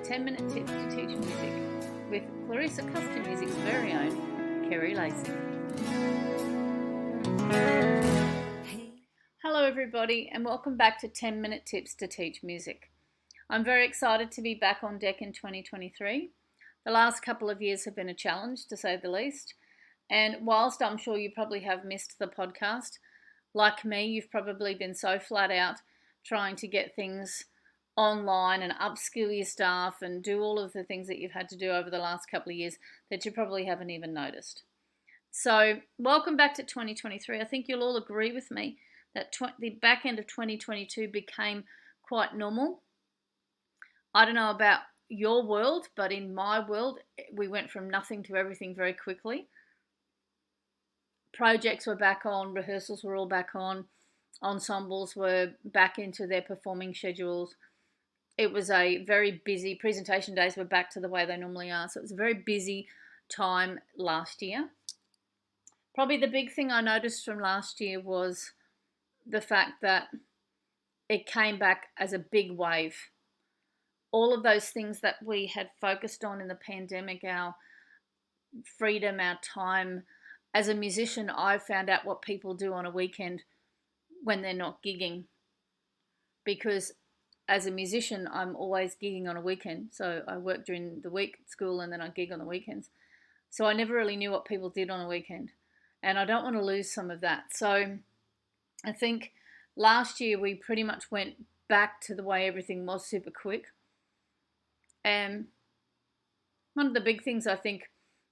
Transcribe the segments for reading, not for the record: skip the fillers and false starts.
10-minute tips to teach music with Clarissa Custom Music's very own Kerry Lacey. Hello everybody and welcome back to 10-minute tips to teach music. I'm very excited to be back on deck in 2023. The last couple of years have been a challenge to say the least, and whilst I'm sure you probably have missed the podcast, like me, you've probably been so flat out trying to get things online and upskill your staff and do all of the things that you've had to do over the last couple of years that you probably haven't even noticed. So welcome back to 2023. I think you'll all agree with me that the back end of 2022 became quite normal. I don't know about your world, but in my world, we went from nothing to everything very quickly. Projects were back on, rehearsals were all back on, ensembles were back into their performing schedules. It was a very busy, presentation days were back to the way they normally are. So it was a very busy time last year. Probably the big thing I noticed from last year was the fact that it came back as a big wave. All of those things that we had focused on in the pandemic, our freedom, our time. As a musician, I found out what people do on a weekend when they're not gigging, because as a musician, I'm always gigging on a weekend. So I work during the week at school and then I gig on the weekends. So I never really knew what people did on a weekend. And I don't want to lose some of that. So I think last year we pretty much went back to the way everything was super quick. And one of the big things I think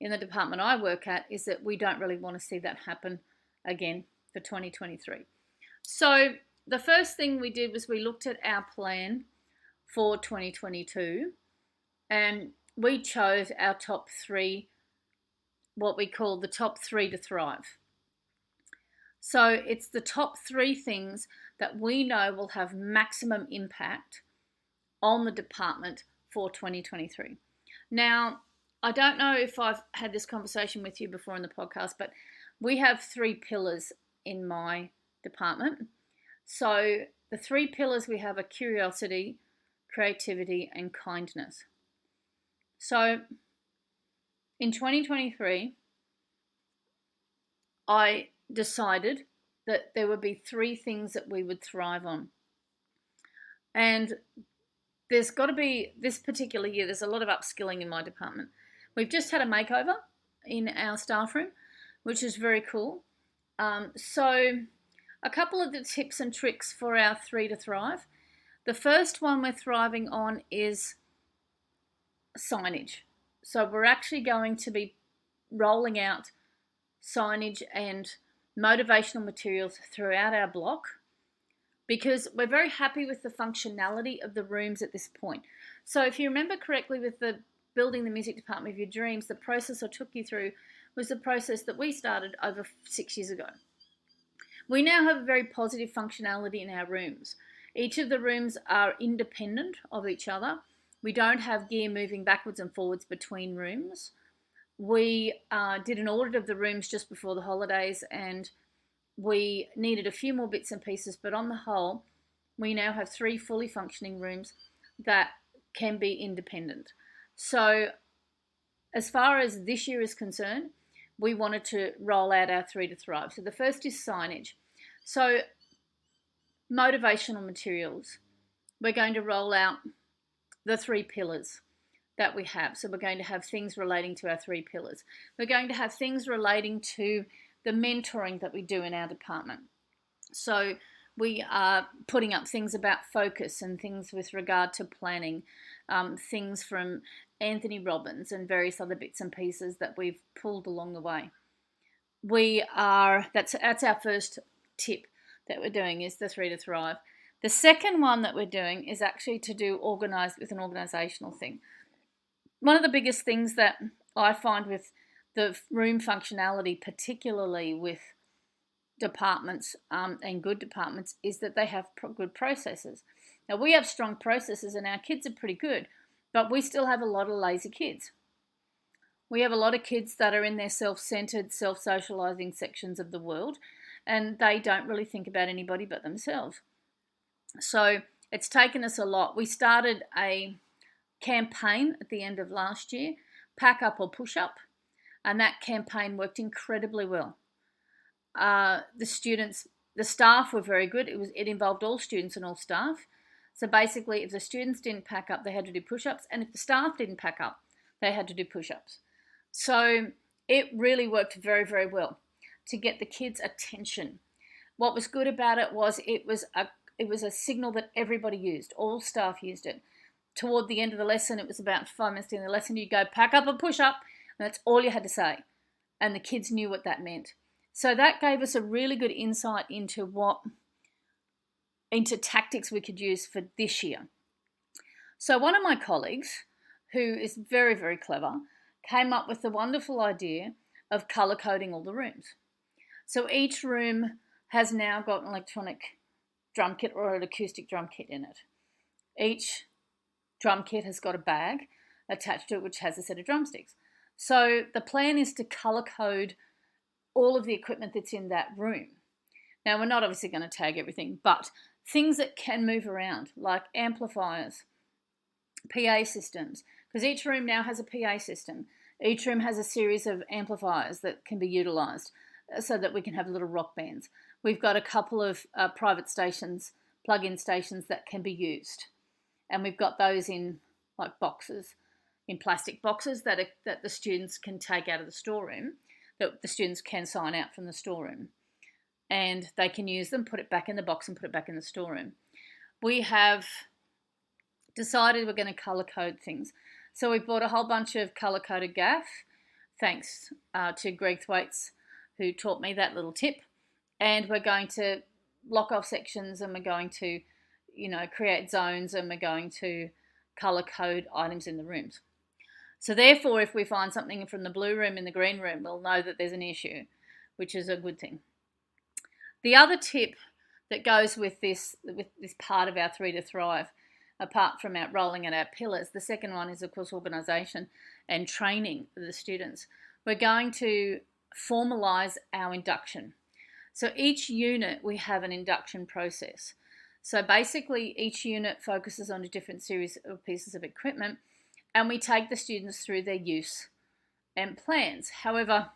in the department I work at is that we don't really want to see that happen again for 2023. So the first thing we did was we looked at our plan for 2022 and we chose our top three, what we call the top three to thrive. So it's the top three things that we know will have maximum impact on the department for 2023. Now, I don't know if I've had this conversation with you before in the podcast, but we have three pillars in my department. So the three pillars we have are curiosity, creativity, and kindness. So in 2023, I decided that there would be three things that we would thrive on. And there's got to be, this particular year, there's a lot of upskilling in my department. We've just had a makeover in our staff room, which is very cool. So a couple of the tips and tricks for our three to thrive. The first one we're thriving on is signage. So we're actually going to be rolling out signage and motivational materials throughout our block because we're very happy with the functionality of the rooms at this point. So if you remember correctly with the building the music department of your dreams, the process I took you through was the process that we started over 6 years ago. We now have a very positive functionality in our rooms. Each of the rooms are independent of each other. We don't have gear moving backwards and forwards between rooms. We did an audit of the rooms just before the holidays and we needed a few more bits and pieces, but on the whole, we now have three fully functioning rooms that can be independent. So as far as this year is concerned, we wanted to roll out our three to thrive. So the first is signage. So motivational materials. We're going to roll out the three pillars that we have. So we're going to have things relating to our three pillars. We're going to have things relating to the mentoring that we do in our department. So we are putting up things about focus and things with regard to planning, things from Tony Robbins and various other bits and pieces that we've pulled along the way. That's our first tip that we're doing is the three to thrive. The second one that we're doing is actually to do organized with an organizational thing. One of the biggest things that I find with the room functionality, particularly with departments and good departments, is that they have good processes. Now we have strong processes and our kids are pretty good, but we still have a lot of lazy kids. We have a lot of kids that are in their self-centered, self-socializing sections of the world and they don't really think about anybody but themselves. So it's taken us a lot. We started a campaign at the end of last year, Pack Up or Push Up, and that campaign worked incredibly well. The staff were very good. It involved all students and all staff. So basically, if the students didn't pack up, they had to do push-ups, and if the staff didn't pack up, they had to do push-ups. So it really worked very, very well to get the kids' attention. What was good about it was it was a signal that everybody used. All staff used it. Toward the end of the lesson, it was about 5 minutes in the lesson, you go pack up or push up, and that's all you had to say. And the kids knew what that meant. So that gave us a really good insight into tactics we could use for this year. So one of my colleagues, who is very, very clever, came up with the wonderful idea of colour coding all the rooms. So each room has now got an electronic drum kit or an acoustic drum kit in it. Each drum kit has got a bag attached to it which has a set of drumsticks. So the plan is to colour code all of the equipment that's in that room. Now, we're not obviously going to tag everything, but things that can move around, like amplifiers, PA systems, because each room now has a PA system. Each room has a series of amplifiers that can be utilised so that we can have little rock bands. We've got a couple of private stations, plug-in stations that can be used. And we've got those in like boxes, in plastic boxes that the students can take out of the storeroom, that the students can sign out from the storeroom. And they can use them, put it back in the box and put it back in the storeroom. We have decided we're going to colour code things. So we bought a whole bunch of colour coded gaff, thanks to Greg Thwaites, who taught me that little tip. And we're going to block off sections, and we're going to, create zones, and we're going to colour code items in the rooms. So therefore, if we find something from the blue room in the green room, we'll know that there's an issue, which is a good thing. The other tip that goes with this part of our 3 to Thrive, apart from our rolling out our pillars, the second one is, of course, organisation and training of the students. We're going to formalise our induction. So each unit, we have an induction process. So basically, each unit focuses on a different series of pieces of equipment, and we take the students through their use and plans. However,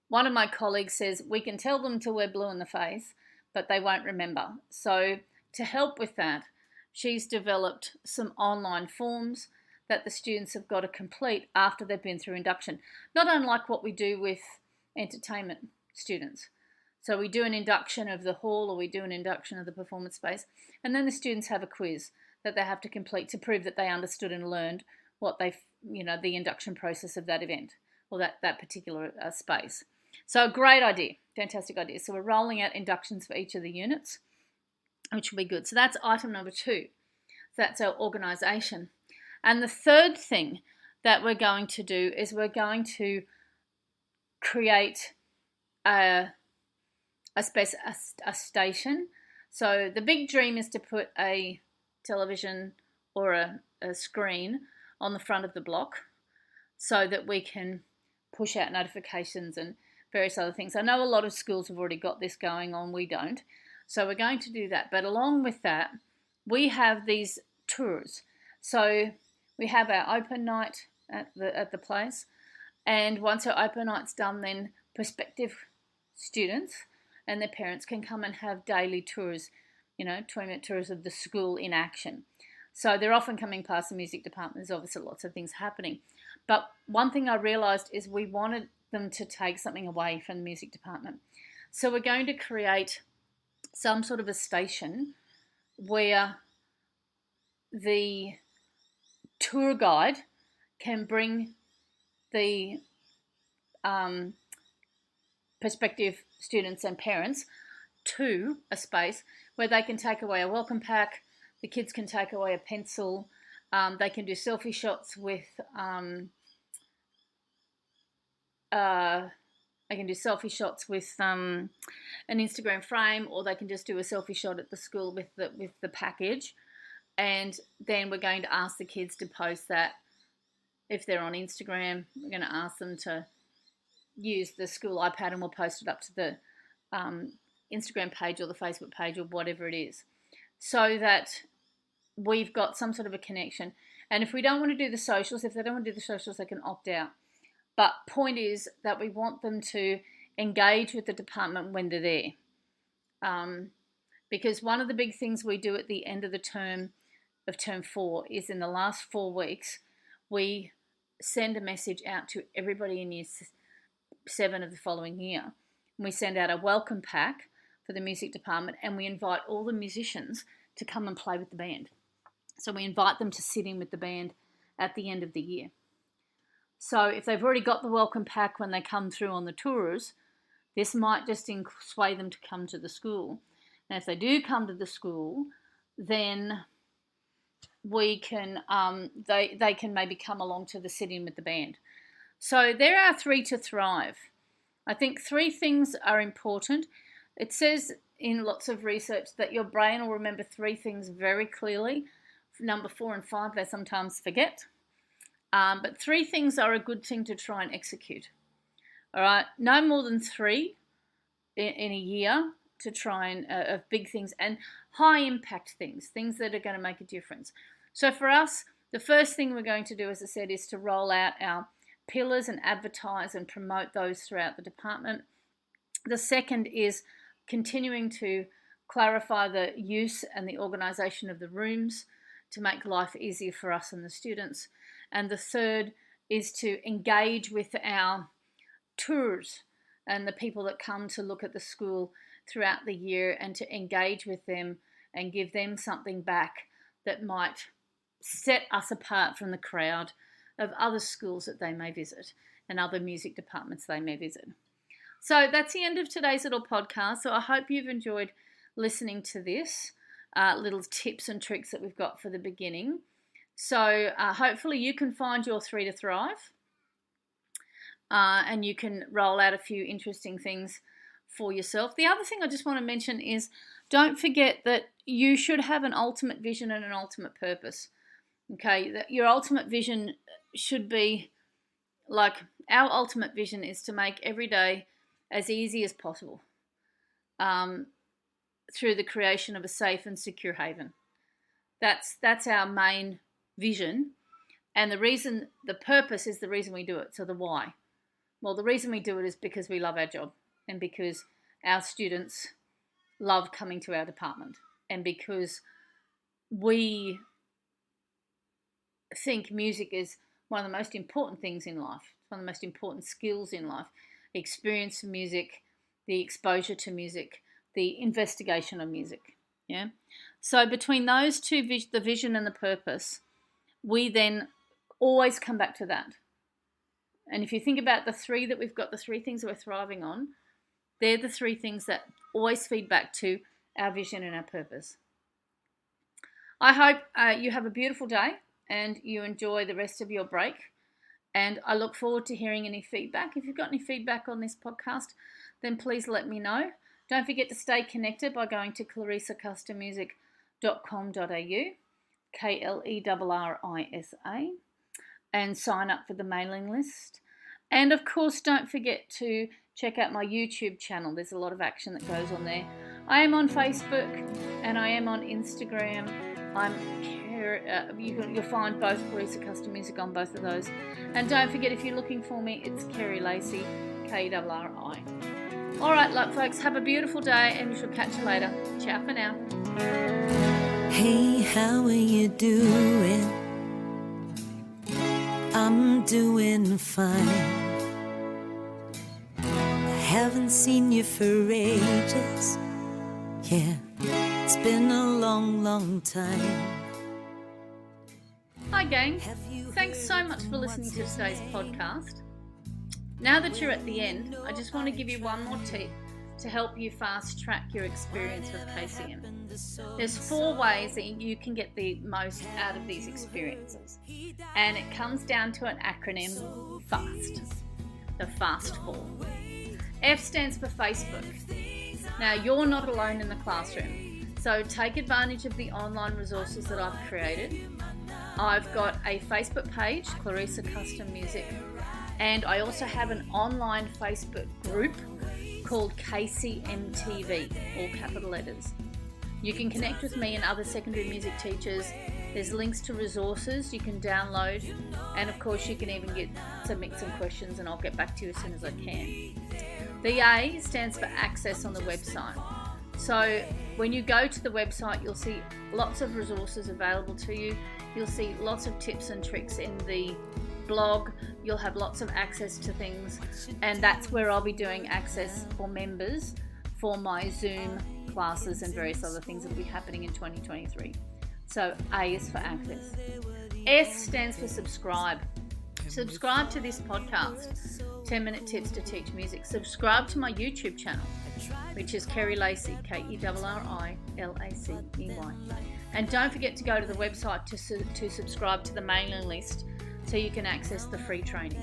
one of my colleagues says we can tell them till we're blue in the face, but they won't remember. So to help with that, she's developed some online forms that the students have got to complete after they've been through induction. Not unlike what we do with entertainment students. So we do an induction of the hall, or we do an induction of the performance space, and then the students have a quiz that they have to complete to prove that they understood and learned what the induction process of that event or that particular space. So a great idea, fantastic idea. So we're rolling out inductions for each of the units, which will be good. So that's item number 2. That's our organisation. And the third thing that we're going to do is we're going to create a station. So the big dream is to put a television or a screen on the front of the block so that we can push out notifications and various other things. I know a lot of schools have already got this going on, we don't. So we're going to do that. But along with that, we have these tours. So we have our open night at the place, and once our open night's done, then prospective students and their parents can come and have daily tours, 20-minute tours of the school in action. So they're often coming past the music department. There's obviously lots of things happening. But one thing I realised is we wanted them to take something away from the music department. So we're going to create some sort of a station where the tour guide can bring the prospective students and parents to a space where they can take away a welcome pack, the kids can take away a pencil, they can do selfie shots with an Instagram frame, or they can just do a selfie shot at the school with the package. And then we're going to ask the kids to post that. If they're on Instagram, we're going to ask them to use the school iPad, and we'll post it up to the Instagram page or the Facebook page or whatever it is, so that we've got some sort of a connection. And if we don't want to do the socials, if they don't want to do the socials, they can opt out. But point is that we want them to engage with the department when they're there. Because one of the big things we do at the end of the term, of term 4, is in the last 4 weeks, we send a message out to everybody in year 7 of the following year. And we send out a welcome pack for the music department, and we invite all the musicians to come and play with the band. So we invite them to sit in with the band at the end of the year. So if they've already got the welcome pack when they come through on the tours, this might just sway them to come to the school. And if they do come to the school, then we can they can maybe come along to the sit-in with the band. So there are 3 to thrive. I think 3 things are important. It says in lots of research that your brain will remember 3 things very clearly. Number 4 and 5 they sometimes forget. But 3 things are a good thing to try and execute. All right, no more than 3 in a year to try and of big things and high impact things that are going to make a difference. So for us, the first thing we're going to do, as I said, is to roll out our pillars and advertise and promote those throughout the department. The second is continuing to clarify the use and the organisation of the rooms to make life easier for us and the students. And the third is to engage with our tours and the people that come to look at the school throughout the year, and to engage with them and give them something back that might set us apart from the crowd of other schools that they may visit and other music departments they may visit. So that's the end of today's little podcast. So I hope you've enjoyed listening to this, little tips and tricks that we've got for the beginning. So hopefully you can find your 3 to thrive, and you can roll out a few interesting things for yourself. The other thing I just want to mention is, don't forget that you should have an ultimate vision and an ultimate purpose. Okay, that your ultimate vision should be like, our ultimate vision is to make every day as easy as possible through the creation of a safe and secure haven. That's our main vision, and the purpose is the reason we do it. So the why. Well, the reason we do it is because we love our job, and because our students love coming to our department, and because we think music is one of the most important things in life. It's one of the most important skills in life. The experience of music, the exposure to music, the investigation of music. Yeah. So between those two, the vision and the purpose, we then always come back to that. And if you think about the 3 that we've got, the 3 things that we're thriving on, they're the 3 things that always feed back to our vision and our purpose. I hope you have a beautiful day and you enjoy the rest of your break. And I look forward to hearing any feedback. If you've got any feedback on this podcast, then please let me know. Don't forget to stay connected by going to clarissacustommusic.com.au, KLERRISA, and sign up for the mailing list. And of course, don't forget to check out my YouTube channel. There's a lot of action that goes on there. I am on Facebook and I am on Instagram. You'll find both Clarissa Custom Music on both of those. And don't forget, if you're looking for me, it's Kerry Lacey, KRRI. All right, look, folks, have a beautiful day, and we shall catch you later. Ciao for now. Hey, how are you doing? I'm doing fine. I haven't seen you for ages. Yeah, it's been a long, long time. Hi gang, thanks so much for listening to today's podcast. Now that you're at the end, I just want to give you one more tip to help you fast track your experience with KCM. There's 4 ways that you can get the most out of these experiences, and it comes down to an acronym, FAST, the FAST 4. F stands for Facebook. Now, you're not alone in the classroom, so take advantage of the online resources that I've created. I've got a Facebook page, Clarissa Custom Music, and I also have an online Facebook group called KCMTV, all capital letters. You can connect with me and other secondary music teachers There's links to resources you can download, and of course you can even submit some questions and I'll get back to you as soon as I can. The A stands for access on the website. So when you go to the website, you'll see lots of resources available to you. You'll see lots of tips and tricks in the blog. You'll have lots of access to things, and that's where I'll be doing access for members for my Zoom classes and various other things that will be happening in 2023. So A is for access. S stands for subscribe. Subscribe to this podcast, 10-Minute Tips to Teach Music. Subscribe to my YouTube channel, which is Kerry Lacey, KERRILACEY. And don't forget to go to the website to subscribe to the mailing list so you can access the free training.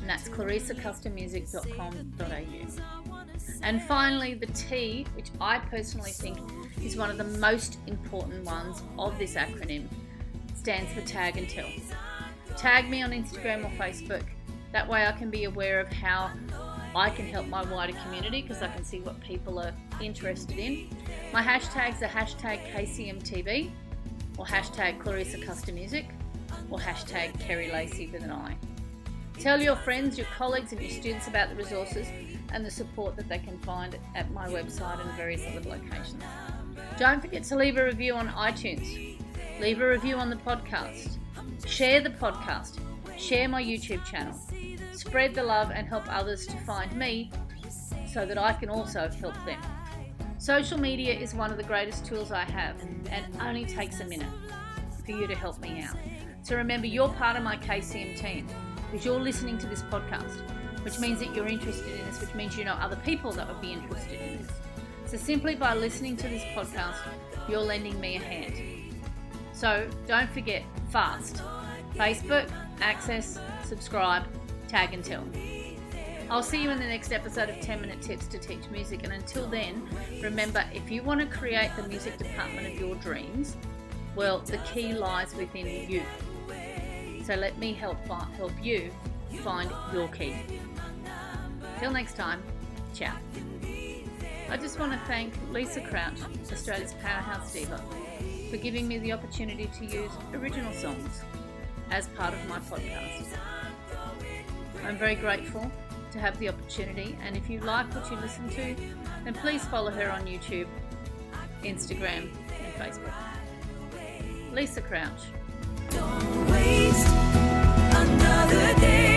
And that's clarissacustommusic.com.au. And finally, the T, which I personally think is one of the most important ones of this acronym, stands for tag and tell. Tag me on Instagram or Facebook. That way I can be aware of how I can help my wider community, because I can see what people are interested in. My hashtags are hashtag KCMTV, or hashtag Clarissa Custom Music, or hashtag Kerry Lacey with an I. Tell your friends, your colleagues and your students about the resources and the support that they can find at my website and various other locations. Don't forget to leave a review on iTunes. Leave a review on the podcast. Share the podcast. Share my YouTube channel. Spread the love and help others to find me so that I can also help them. Social media is one of the greatest tools I have, and only takes a minute for you to help me out. So remember, you're part of my KCM team because you're listening to this podcast, which means that you're interested in this, which means you know other people that would be interested in this. So simply by listening to this podcast, you're lending me a hand. So don't forget, fast. Facebook, access, subscribe, tag and tell. I'll see you in the next episode of 10-Minute Tips to Teach Music. And until then, remember, if you want to create the music department of your dreams, well, the key lies within you. So let me help you find your key. Till next time, ciao. I just want to thank Lisa Crouch, Australia's powerhouse diva, for giving me the opportunity to use original songs as part of my podcast. I'm very grateful to have the opportunity, and if you like what you listen to, then please follow her on YouTube, Instagram and Facebook. Lisa Crouch. Don't waste another day.